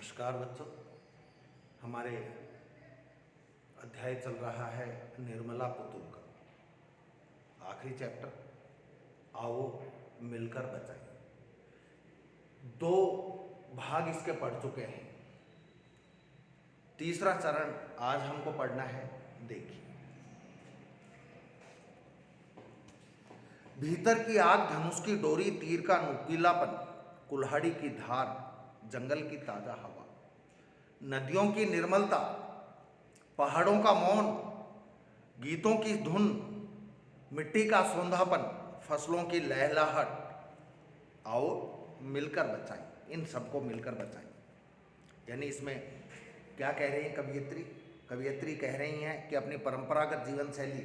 नमस्कार बच्चों। हमारे अध्याय चल रहा है निर्मला पुतुल का आखिरी चैप्टर, आओ मिलकर बचाएं। दो भाग इसके पढ़ चुके हैं। तीसरा चरण आज हमको पढ़ना है। देखिए, भीतर की आग, धनुष की डोरी, तीर का नुकीलापन, कुल्हाड़ी की धार, जंगल की ताजा हवा, नदियों की निर्मलता, पहाड़ों का मौन, गीतों की धुन, मिट्टी का सौंधापन, फसलों की लहलहाहट, आओ मिलकर बचाएं। इन सबको मिलकर बचाएं। यानी इसमें क्या कह रही हैं कवियत्री कह रही हैं कि अपनी परंपरागत जीवन शैली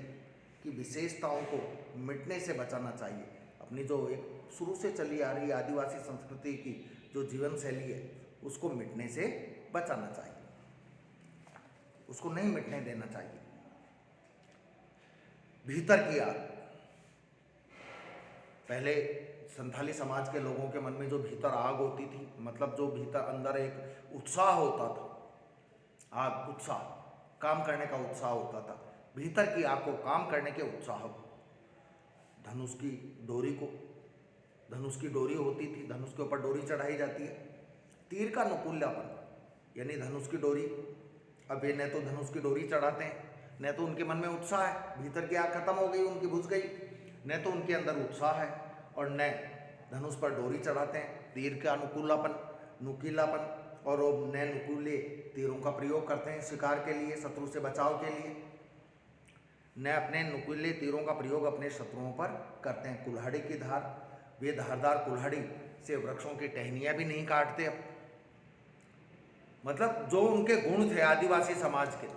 की विशेषताओं को मिटने से बचाना चाहिए। अपनी जो एक शुरू से चली आ रही आदिवासी संस्कृति की जो जीवन शैली है उसको मिटने से बचाना चाहिए, उसको नहीं मिटने देना चाहिए। भीतर की आग, पहले संथाली समाज के लोगों के मन में जो भीतर आग होती थी, मतलब जो भीतर अंदर एक उत्साह होता था, आग उत्साह, काम करने का उत्साह होता था। भीतर की आग को, काम करने के उत्साह को, धनुष की डोरी होती थी, धनुष के ऊपर डोरी चढ़ाई जाती है। तीर का नुकीलापन, यानी धनुष की डोरी, अब ये न तो धनुष की डोरी चढ़ाते हैं, न तो उनके मन में उत्साह है, भीतर की आग खत्म हो गई, उनकी बुझ गई, न तो उनके अंदर उत्साह है और न धनुष पर डोरी चढ़ाते हैं। तीर का नुकीलापन और वो न नुकीले तीरों का प्रयोग करते हैं शिकार के लिए, शत्रु से बचाव के लिए, न अपने नुकीले तीरों का प्रयोग अपने शत्रुओं पर करते हैं। कुल्हाड़ी की धार, वे धारदार कुल्हाड़ी से वृक्षों की टहनियाँ भी नहीं काटते। अब मतलब जो उनके गुण थे आदिवासी समाज के,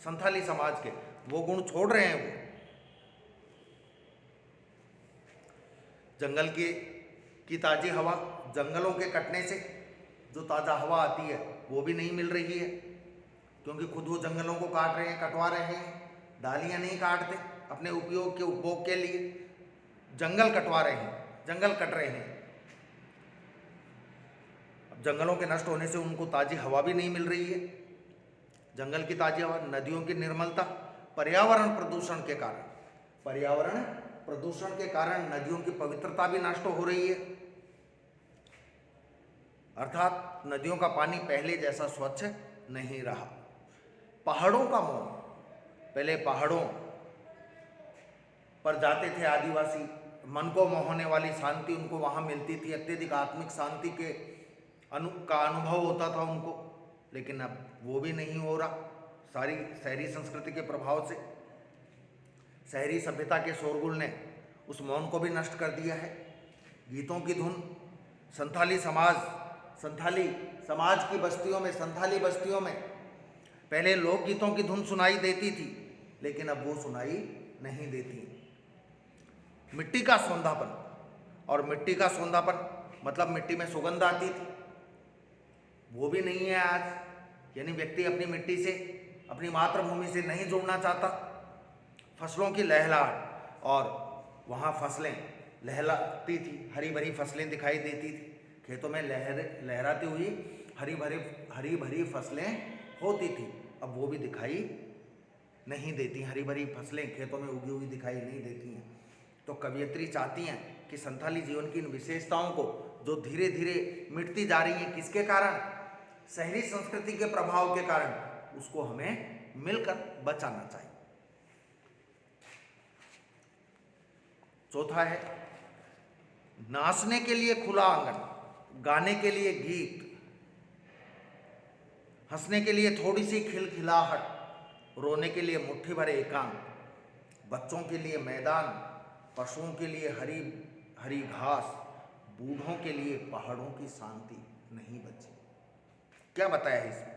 संथाली समाज के, वो गुण छोड़ रहे हैं। वो जंगल की ताज़ी हवा, जंगलों के कटने से जो ताज़ा हवा आती है वो भी नहीं मिल रही है, क्योंकि खुद वो जंगलों को काट रहे हैं, कटवा रहे हैं। डालियाँ नहीं काटते अपने उपयोग के उपभोग के लिए, जंगल कटवा रहे हैं, जंगल कट रहे हैं। अब जंगलों के नष्ट होने से उनको ताज़ी हवा भी नहीं मिल रही है। जंगल की ताज़ी हवा, नदियों की निर्मलता, पर्यावरण प्रदूषण के कारण नदियों की पवित्रता भी नष्ट हो रही है। अर्थात नदियों का पानी पहले जैसा स्वच्छ नहीं रहा। पहाड़ों का मौन, पहले पहाड़ों पर जाते थे आदिवासी, मन को मोहने वाली शांति उनको वहाँ मिलती थी, अत्यधिक आत्मिक शांति का अनुभव होता था उनको, लेकिन अब वो भी नहीं हो रहा। सारी शहरी संस्कृति के प्रभाव से, शहरी सभ्यता के शोरगुल ने उस मौन को भी नष्ट कर दिया है। गीतों की धुन, संथाली समाज की बस्तियों में, संथाली बस्तियों में पहले लोकगीतों की धुन सुनाई देती थी, लेकिन अब वो सुनाई नहीं देती। मिट्टी का सौंधापन, और मिट्टी का सौंधापन मतलब मिट्टी में सुगंध आती थी, वो भी नहीं है आज। यानी व्यक्ति अपनी मिट्टी से, अपनी मातृभूमि से नहीं जुड़ना चाहता। फसलों की लहलहाहट, और वहाँ फसलें लहलाती थी, हरी भरी फसलें दिखाई देती थी, खेतों में लहराती हुई हरी भरी फसलें होती थी। अब वो भी दिखाई नहीं देती, हरी भरी फसलें खेतों में उगी हुई दिखाई नहीं देती हैं। तो कवियत्री चाहती हैं कि संथाली जीवन की इन विशेषताओं को जो धीरे धीरे मिटती जा रही हैं, किसके कारण? शहरी संस्कृति के प्रभाव के कारण, उसको हमें मिलकर बचाना चाहिए। चौथा है, नाचने के लिए खुला आंगन, गाने के लिए गीत, हंसने के लिए थोड़ी सी खिलखिलाहट, रोने के लिए मुट्ठी भर एकांत, बच्चों के लिए मैदान, पशुओं के लिए हरी हरी घास, बूढ़ों के लिए पहाड़ों की शांति नहीं बची। क्या बताया है इसमें?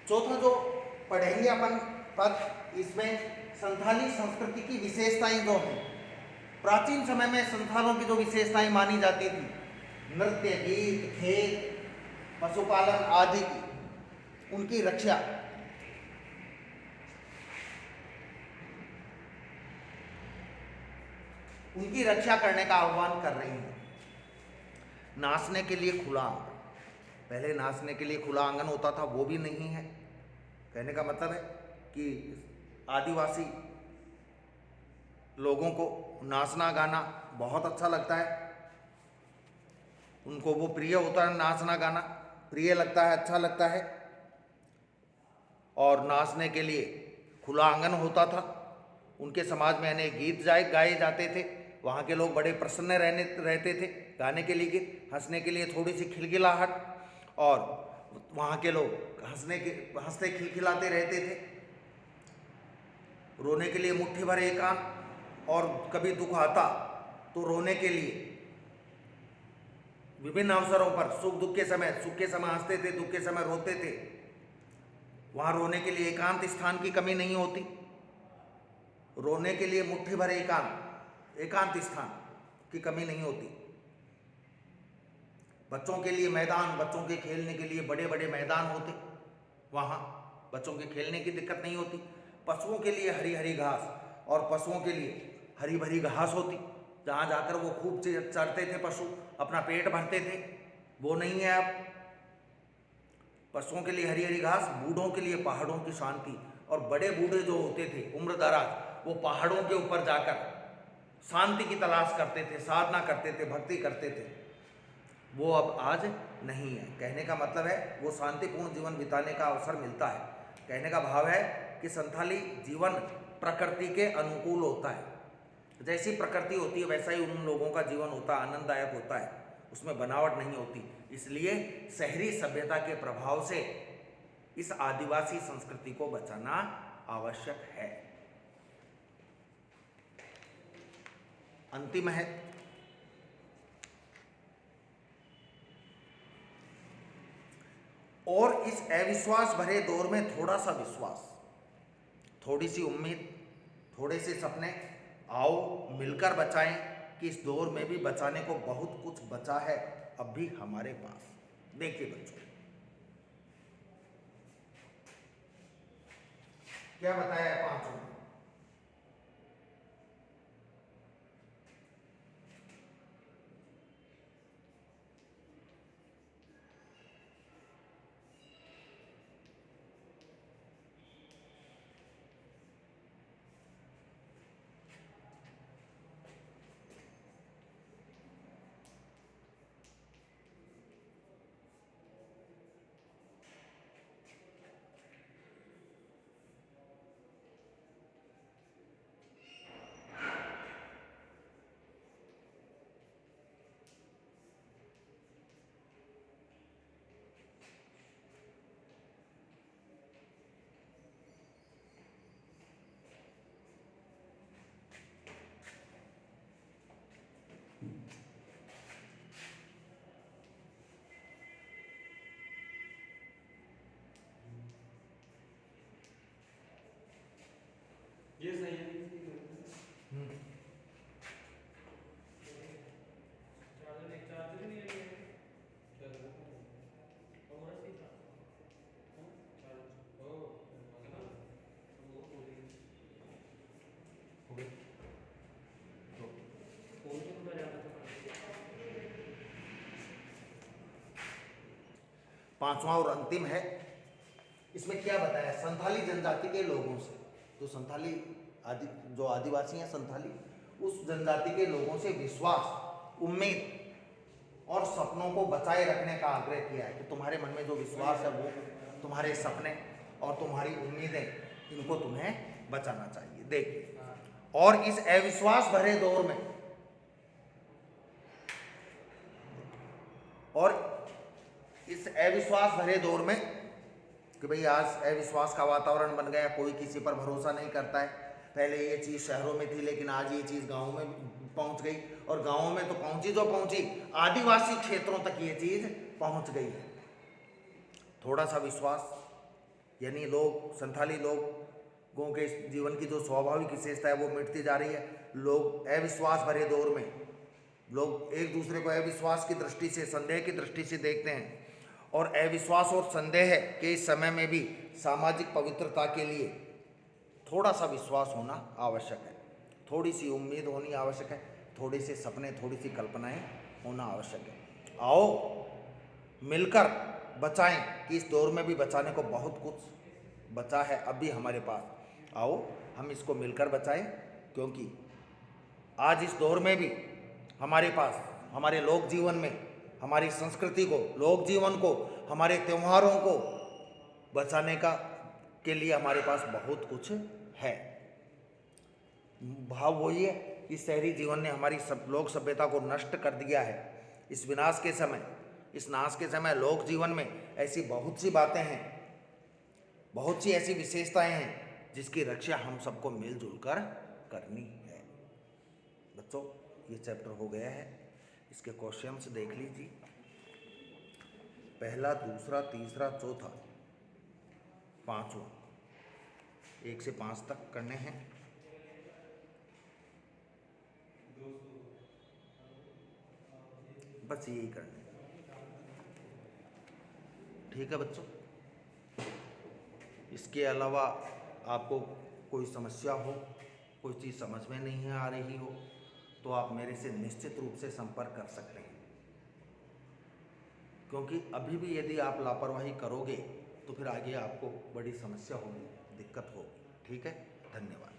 चौथा जो पढ़ेंगे अपन पद, इसमें संथाली संस्कृति की विशेषताएं जो हैं, प्राचीन समय में संथालों की जो विशेषताएं मानी जाती थी, नृत्य, गीत, खेत, पशुपालन आदि की, उनकी रक्षा, उनकी रक्षा करने का आह्वान कर रही हैं। नाचने के लिए खुला आंगन, पहले नाचने के लिए खुला आंगन होता था, वो भी नहीं है। कहने का मतलब है कि आदिवासी लोगों को नाचना गाना बहुत अच्छा लगता है, उनको वो प्रिय होता है, नाचना गाना प्रिय लगता है, अच्छा लगता है। और नाचने के लिए खुला आंगन होता था, उनके समाज में अनेक गीत गाए जाते थे, वहाँ के लोग बड़े प्रसन्न रहते थे गाने के लिए गीत, हंसने के लिए थोड़ी सी खिलखिलाहट, और वहाँ के लोग हंसते खिलखिलाते रहते थे। रोने के लिए मुट्ठी भर एकांत, और कभी दुख आता तो रोने के लिए विभिन्न अवसरों पर, सुख के समय हंसते थे, दुख के समय रोते थे। वहाँ रोने के लिए एकांत स्थान की कमी नहीं होती, रोने के लिए मुट्ठी भर एकांत स्थान की कमी नहीं होती। बच्चों के लिए मैदान, बच्चों के खेलने के लिए बड़े बड़े मैदान होते, वहाँ बच्चों के खेलने की दिक्कत नहीं होती। पशुओं के लिए हरी हरी घास, और पशुओं के लिए हरी भरी घास होती, जहाँ जाकर वो खूब चरते थे, पशु अपना पेट भरते थे। वो नहीं है अब। पशुओं के लिए हरी हरी घास, बूढ़ों के लिए पहाड़ों की शांति, और बड़े बूढ़े जो होते थे उम्र दराज, वो पहाड़ों के ऊपर जाकर शांति की तलाश करते थे, साधना करते थे, भक्ति करते थे। वो अब आज नहीं है। कहने का मतलब है वो शांतिपूर्ण जीवन बिताने का अवसर मिलता है। कहने का भाव है कि संथाली जीवन प्रकृति के अनुकूल होता है, जैसी प्रकृति होती है वैसा ही उन लोगों का जीवन होता है, आनंददायक होता है, उसमें बनावट नहीं होती। इसलिए शहरी सभ्यता के प्रभाव से इस आदिवासी संस्कृति को बचाना आवश्यक है। अंतिम है और इस अविश्वास भरे दौर में थोड़ा सा विश्वास, थोड़ी सी उम्मीद, थोड़े से सपने, आओ मिलकर बचाएं कि इस दौर में भी बचाने को बहुत कुछ बचा है अब भी हमारे पास। देखिए बच्चों, क्या बताया है पांचों। ये सही है। चार्जर नहीं है। पांचवा और अंतिम है, इसमें क्या बताया, संथाली जनजाति के लोगों से, तो संथाली जो आदिवासी हैं संथाली, उस जनजाति के लोगों से विश्वास, उम्मीद और सपनों को बचाए रखने का आग्रह किया है कि तुम्हारे मन में जो विश्वास है वो, तुम्हारे सपने और तुम्हारी उम्मीदें, इनको तुम्हें बचाना चाहिए। देखिए, और इस अविश्वास भरे दौर में, और इस अविश्वास भरे दौर में कि भाई आज अविश्वास का वातावरण बन गया, कोई किसी पर भरोसा नहीं करता है। पहले ये चीज़ शहरों में थी, लेकिन आज ये चीज़ गाँव में पहुंच गई, और गाँवों में तो पहुंची जो पहुंची, आदिवासी क्षेत्रों तक ये चीज़ पहुंच गई है। थोड़ा सा विश्वास यानी संथाली लोगों के जीवन की जो स्वाभाविक विशेषता है वो मिटती जा रही है। लोग अविश्वास भरे दौर में लोग एक दूसरे को अविश्वास की दृष्टि से, संदेह की दृष्टि से देखते हैं, और अविश्वास और संदेह के इस समय में भी सामाजिक पवित्रता के लिए थोड़ा सा विश्वास होना आवश्यक है, थोड़ी सी उम्मीद होनी आवश्यक है, थोड़े से सपने, थोड़ी सी कल्पनाएं होना आवश्यक है। आओ मिलकर बचाएं कि इस दौर में भी बचाने को बहुत कुछ बचा है अभी हमारे पास। आओ हम इसको मिलकर बचाएं, क्योंकि आज इस दौर में भी हमारे पास, हमारे लोक जीवन में, हमारी संस्कृति को, लोक जीवन को, हमारे त्योहारों को बचाने के लिए हमारे पास बहुत कुछ है। भाव वही है कि शहरी जीवन ने हमारी लोक सभ्यता को नष्ट कर दिया है। इस नाश के समय लोक जीवन में ऐसी बहुत सी बातें हैं, बहुत सी ऐसी विशेषताएं हैं जिसकी रक्षा हम सबको मिलजुल कर करनी है। बच्चों, ये चैप्टर हो गया है, इसके क्वेश्चंस देख लीजिए। पहला, दूसरा, तीसरा, चौथा, पांचवा, 1 से 5 तक करने हैं। बस यही करने हैं। ठीक है बच्चों, इसके अलावा आपको कोई समस्या हो, कोई चीज़ समझ में नहीं आ रही हो, तो आप मेरे से निश्चित रूप से संपर्क कर सकते हैं, क्योंकि अभी भी यदि आप लापरवाही करोगे तो फिर आगे आपको बड़ी समस्या होगी, दिक्कत होगी। ठीक है, धन्यवाद।